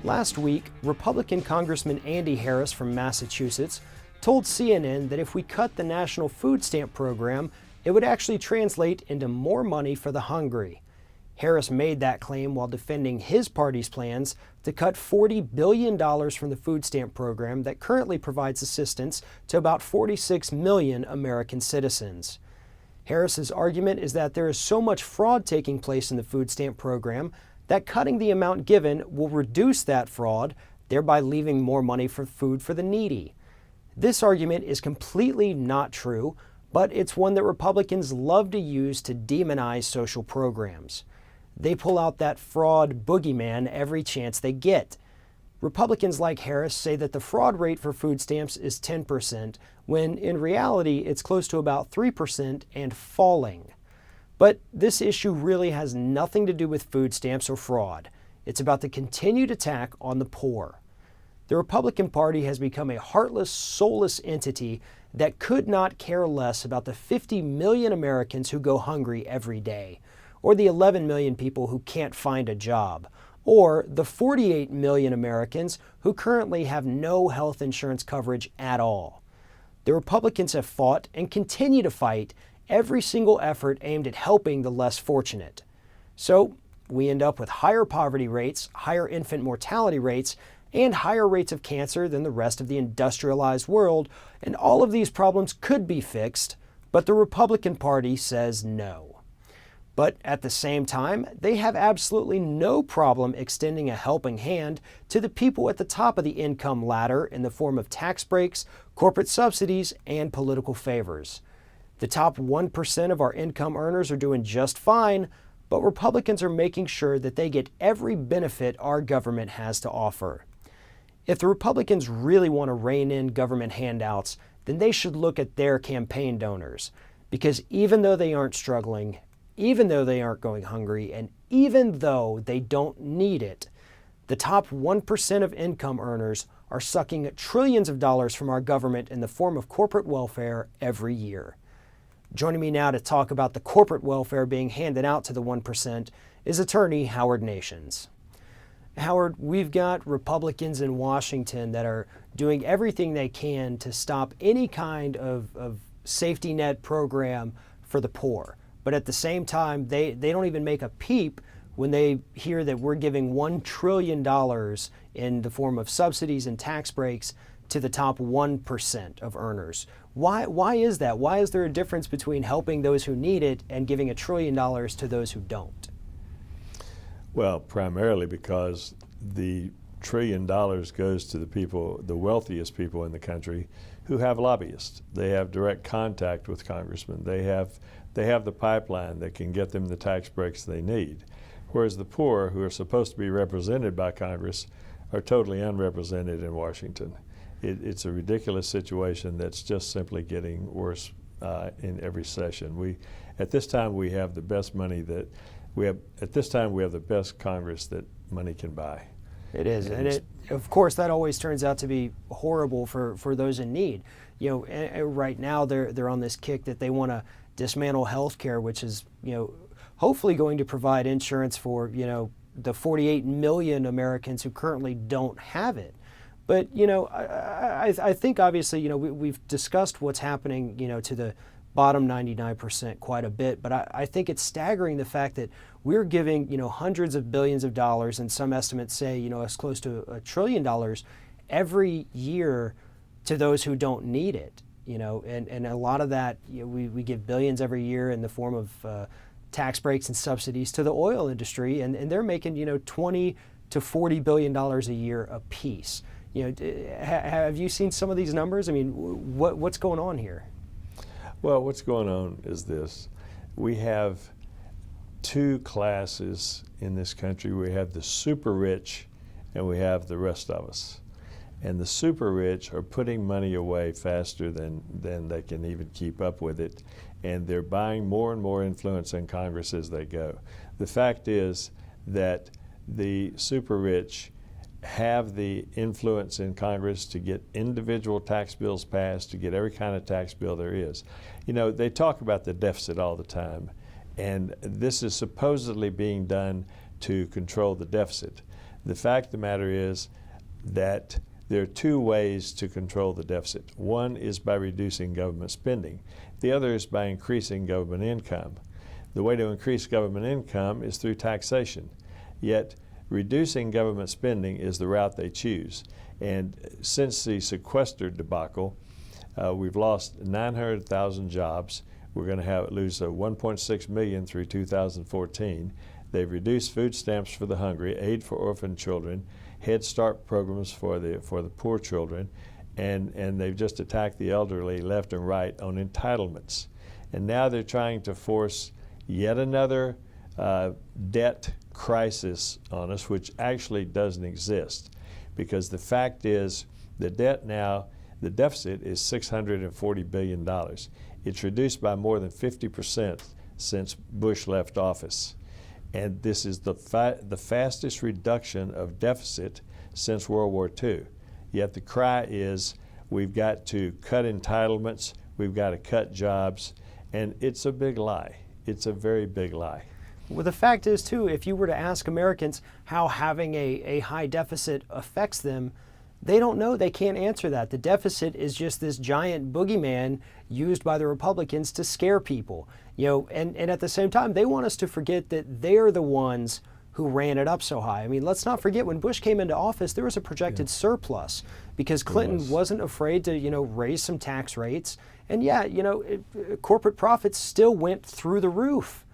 Last week, Republican Congressman Andy Harris from Massachusetts told CNN that if we cut the National Food Stamp Program, it would actually translate into more money for the hungry. Harris made that claim while defending his party's plans to cut $40 billion from the food stamp program that currently provides assistance to about 46 million American citizens. Harris's argument is that there is so much fraud taking place in the food stamp program that cutting the amount given will reduce that fraud, thereby leaving more money for food for the needy. This argument is completely not true, but it's one that Republicans love to use to demonize social programs. They pull out that fraud boogeyman every chance they get. Republicans like Harris say that the fraud rate for food stamps is 10%, when in reality it's close to about 3% and falling. But this issue really has nothing to do with food stamps or fraud. It's about the continued attack on the poor. The Republican Party has become a heartless, soulless entity that could not care less about the 50 million Americans who go hungry every day, or the 11 million people who can't find a job, or the 48 million Americans who currently have no health insurance coverage at all. The Republicans have fought and continue to fight every single effort aimed at helping the less fortunate. So we end up with higher poverty rates, higher infant mortality rates, and higher rates of cancer than the rest of the industrialized world, and all of these problems could be fixed, but the Republican Party says no. But at the same time, they have absolutely no problem extending a helping hand to the people at the top of the income ladder in the form of tax breaks, corporate subsidies, and political favors. The top 1% of our income earners are doing just fine, but Republicans are making sure that they get every benefit our government has to offer. If the Republicans really want to rein in government handouts, then they should look at their campaign donors, because even though they aren't struggling, even though they aren't going hungry, and even though they don't need it, the top 1% of income earners are sucking trillions of dollars from our government in the form of corporate welfare every year. Joining me now to talk about the corporate welfare being handed out to the 1% is attorney Howard Nations. Howard, we've got Republicans in Washington that are doing everything they can to stop any kind of safety net program for the poor. But at the same time, they don't even make a peep when they hear that we're giving $1 trillion in the form of subsidies and tax breaks to the top 1% of earners. Why is that? Why is there a difference between helping those who need it and giving $1 trillion to those who don't? Well, primarily because the $1 trillion goes to the people, the wealthiest people in the country, who have lobbyists. They have direct contact with congressmen. They have the pipeline that can get them the tax breaks they need. Whereas the poor, who are supposed to be represented by Congress, are totally unrepresented in Washington. It's a ridiculous situation that's just simply getting worse in every session. At this time we have the best money that we have. At this time we have the best Congress that money can buy. It is, and of course that always turns out to be horrible for those in need. You know, right now they're on this kick that they want to dismantle health care, which is, you know, hopefully going to provide insurance for, you know, the 48 million Americans who currently don't have it. But, you know, I think obviously, you know, we've discussed what's happening, you know, to the bottom 99% quite a bit, but I think it's staggering the fact that we're giving, you know, hundreds of billions of dollars, and some estimates say, you know, as close to $1 trillion every year to those who don't need it. You know, and a lot of that, you know, we give billions every year in the form of tax breaks and subsidies to the oil industry, and they're making, you know, $20 to $40 billion a year apiece. You know, have you seen some of these numbers? I mean, what's going on here? Well, what's going on is this. We have two classes in this country. We have the super rich and we have the rest of us. And the super rich are putting money away faster than they can even keep up with it. And they're buying more and more influence in Congress as they go. The fact is that the super rich have the influence in Congress to get individual tax bills passed, to get every kind of tax bill there is. You know, they talk about the deficit all the time, and this is supposedly being done to control the deficit. The fact of the matter is that there are two ways to control the deficit. One is by reducing government spending. The other is by increasing government income. The way to increase government income is through taxation. Yet reducing government spending is the route they choose. And since the sequester debacle, we've lost 900,000 jobs. We're going to lose 1.6 million through 2014. They've reduced food stamps for the hungry, aid for orphan children, Head Start programs for the poor children, and they've just attacked the elderly left and right on entitlements. And now they're trying to force yet another debt crisis on us, which actually doesn't exist. Because the fact is, the deficit is $640 billion. It's reduced by more than 50% since Bush left office. And this is the fastest reduction of deficit since World War II. Yet the cry is, we've got to cut entitlements, we've got to cut jobs, and it's a big lie. It's a very big lie. Well, the fact is, too, if you were to ask Americans how having a high deficit affects them, they don't know. They can't answer that. The deficit is just this giant boogeyman used by the Republicans to scare people. And at the same time, they want us to forget that they're the ones who ran it up so high. I mean, let's not forget, when Bush came into office, there was a projected surplus because Clinton wasn't afraid to, raise some tax rates. And corporate profits still went through the roof.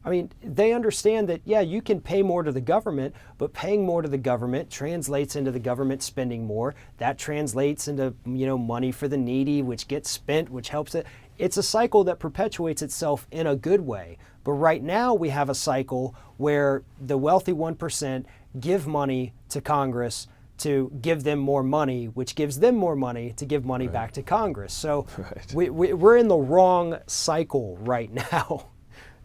I mean, they understand that, you can pay more to the government, but paying more to the government translates into the government spending more. That translates into, money for the needy, which gets spent, which helps it. It's a cycle that perpetuates itself in a good way. But right now we have a cycle where the wealthy 1% give money to Congress to give them more money, which gives them more money to give money back to Congress. So we're in the wrong cycle right now.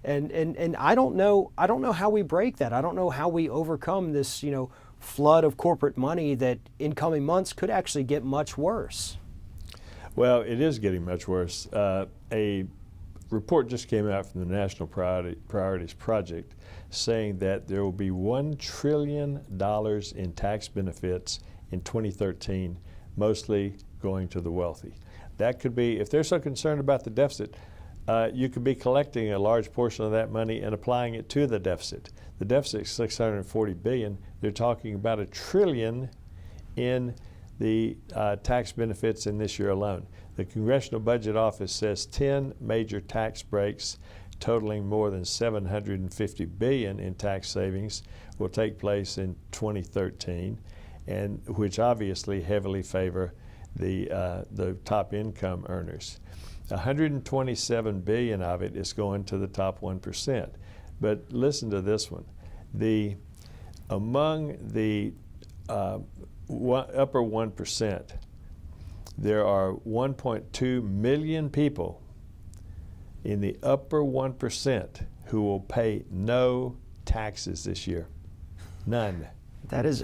And I don't know how we break that. I don't know how we overcome this, flood of corporate money that in coming months could actually get much worse. Well, it is getting much worse. A report just came out from the National Priorities Project saying that there will be $1 trillion in tax benefits in 2013, mostly going to the wealthy. That could be, if they're so concerned about the deficit, you could be collecting a large portion of that money and applying it to the deficit. The deficit is $640 billion. They're talking about $1 trillion in the tax benefits in this year alone. The Congressional Budget Office says 10 major tax breaks totaling more than $750 billion in tax savings will take place in 2013, and which obviously heavily favor the top income earners. 127 billion of it is going to the top 1%. But listen to this one. Among the upper 1%, there are 1.2 million people in the upper 1% who will pay no taxes this year. None. That's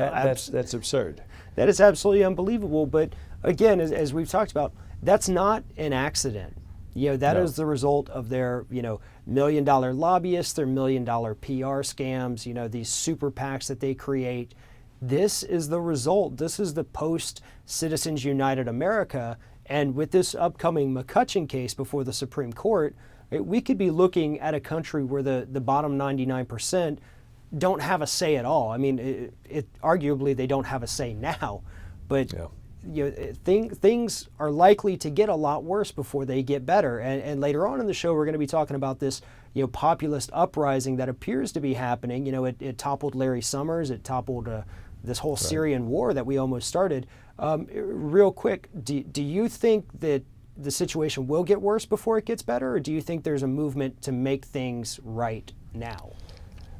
absurd. That is absolutely unbelievable. But again, as we've talked about, that's not an accident. That is the result of their, $1 million lobbyists, their $1 million PR scams, these super PACs that they create. This is the result. This is the post-Citizens United America. And with this upcoming McCutcheon case before the Supreme Court, we could be looking at a country where the bottom 99% don't have a say at all. I mean, arguably they don't have a say now, but things are likely to get a lot worse before they get better. And later on in the show, we're going to be talking about this populist uprising that appears to be happening. It toppled Larry Summers. It toppled this whole Syrian war that we almost started. Real quick, do you think that the situation will get worse before it gets better, or do you think there's a movement to make things right now?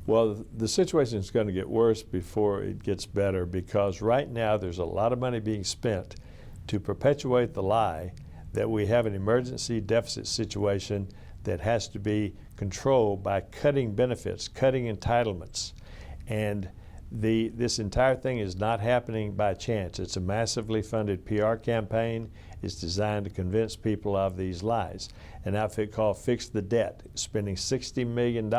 Well, the situation is going to get worse before it gets better, because right now there's a lot of money being spent to perpetuate the lie that we have an emergency deficit situation that has to be controlled by cutting benefits, cutting entitlements. And this entire thing is not happening by chance. It's a massively funded PR campaign. It's designed to convince people of these lies. An outfit called Fix the Debt is spending $60 million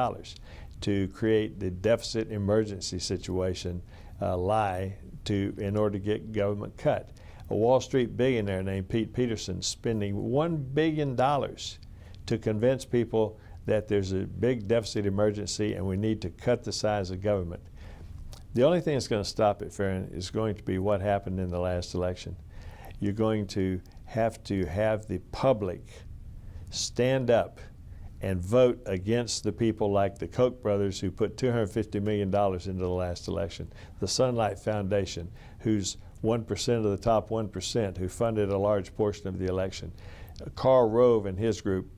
to create the deficit emergency situation lie in order to get government cut. A Wall Street billionaire named Pete Peterson spending $1 billion to convince people that there's a big deficit emergency and we need to cut the size of government. The only thing that's going to stop it, Farron, is going to be what happened in the last election. You're going to have the public stand up and vote against the people like the Koch brothers who put $250 million into the last election, the Sunlight Foundation, who's 1% of the top 1%, who funded a large portion of the election, Karl Rove and his group.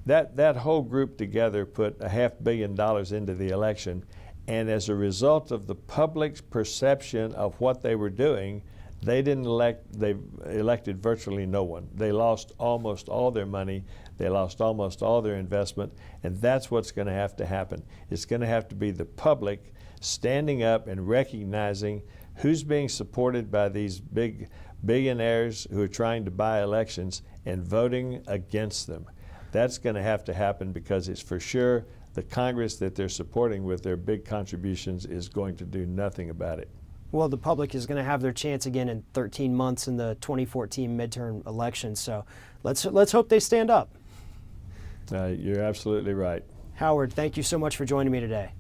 That whole group together put $500 million into the election, and as a result of the public's perception of what they were doing, they elected virtually no one. They lost almost all their money. They lost almost all their investment, and that's what's going to have to happen. It's going to have to be the public standing up and recognizing who's being supported by these big billionaires who are trying to buy elections and voting against them. That's going to have to happen because it's for sure the Congress that they're supporting with their big contributions is going to do nothing about it. Well, the public is going to have their chance again in 13 months in the 2014 midterm elections, so let's hope they stand up. You're absolutely right. Howard, thank you so much for joining me today.